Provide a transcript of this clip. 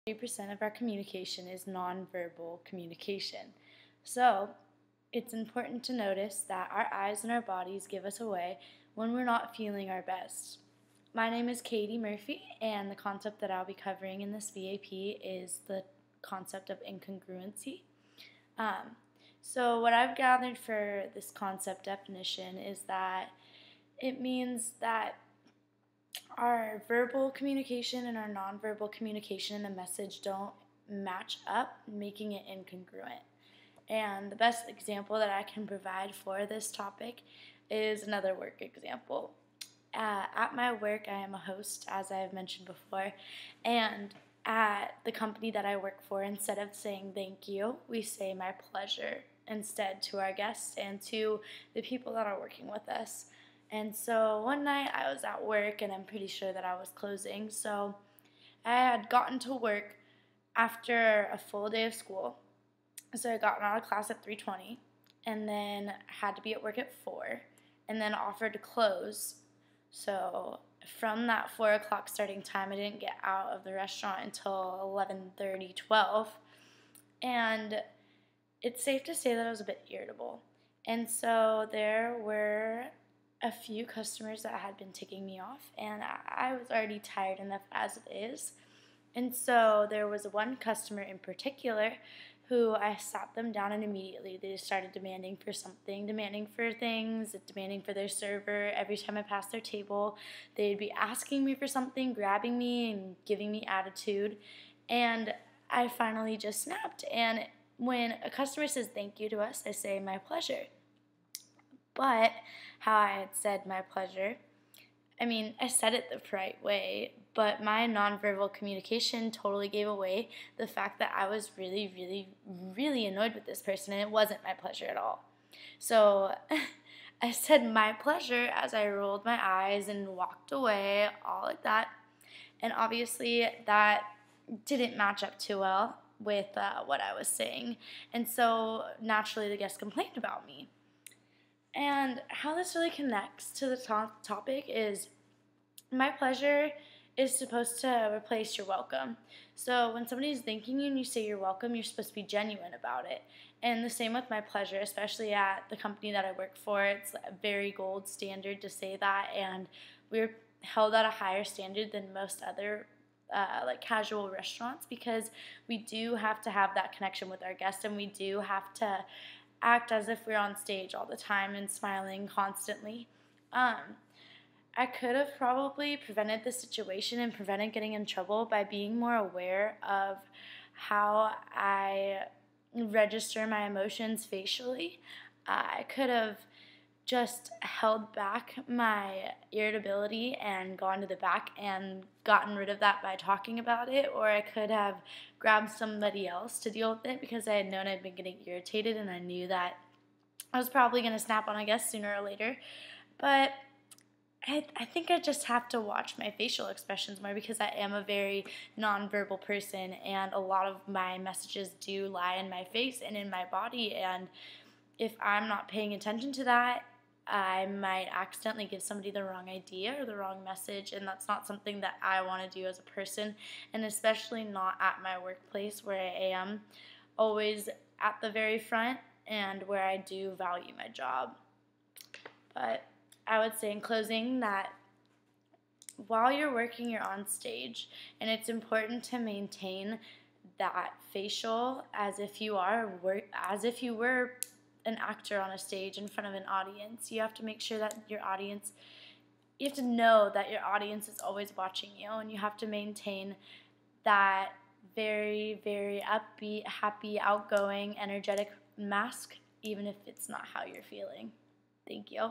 80% of our communication is nonverbal communication. So it's important to notice that our eyes and our bodies give us away when we're not feeling our best. My name is Katie Murphy, and the concept that I'll be covering in this VAP is the concept of incongruency. So what I've gathered for this concept definition is that it means that our verbal communication and our nonverbal communication in the message don't match up, making it incongruent. And the best example that I can provide for this topic is another work example. At my work, I am a host, as I have mentioned before, and at the company that I work for, instead of saying thank you, we say my pleasure instead to our guests and to the people that are working with us. And so one night I was at work, and I'm pretty sure that I was closing, so I had gotten to work after a full day of school. So I got out of class at 3:20, and then had to be at work at 4, and then offered to close. So from that 4 o'clock starting time, I didn't get out of the restaurant until 11:30, 12, and it's safe to say that I was a bit irritable. And so there were a few customers that had been ticking me off, and I was already tired enough as it is. And so there was one customer in particular who I sat them down, and immediately they just started demanding for something, demanding for things, demanding for their server. Every time I passed their table, they'd be asking me for something, grabbing me and giving me attitude. And I finally just snapped. And when a customer says thank you to us, I say my pleasure. But how I had said my pleasure, I said it the right way, but my nonverbal communication totally gave away the fact that I was really, really, really annoyed with this person, and it wasn't my pleasure at all. So I said my pleasure as I rolled my eyes and walked away, all like that. And obviously that didn't match up too well with what I was saying. And so naturally the guest complained about me. And how this really connects to the topic is my pleasure is supposed to replace your welcome. So when somebody's thanking you and you say you're welcome, you're supposed to be genuine about it. And the same with my pleasure, especially at the company that I work for. It's a very gold standard to say that, and we're held at a higher standard than most other casual restaurants, because we do have to have that connection with our guests, and we do have to act as if we're on stage all the time and smiling constantly. I could have probably prevented the situation and prevented getting in trouble by being more aware of how I register my emotions facially. I could have just held back my irritability and gone to the back and gotten rid of that by talking about it, or I could have grabbed somebody else to deal with it, because I had known I'd been getting irritated and I knew that I was probably going to snap on a guest sooner or later. But I think I just have to watch my facial expressions more, because I am a very nonverbal person, and a lot of my messages do lie in my face and in my body, and if I'm not paying attention to that, I might accidentally give somebody the wrong idea or the wrong message, and that's not something that I want to do as a person, and especially not at my workplace, where I am always at the very front and where I do value my job. But I would say in closing that while you're working, you're on stage, and it's important to maintain that facial as if you were an actor on a stage in front of an audience. You have to make sure that you have to know that your audience is always watching you, and you have to maintain that very, very upbeat, happy, outgoing, energetic mask, even if it's not how you're feeling. Thank you.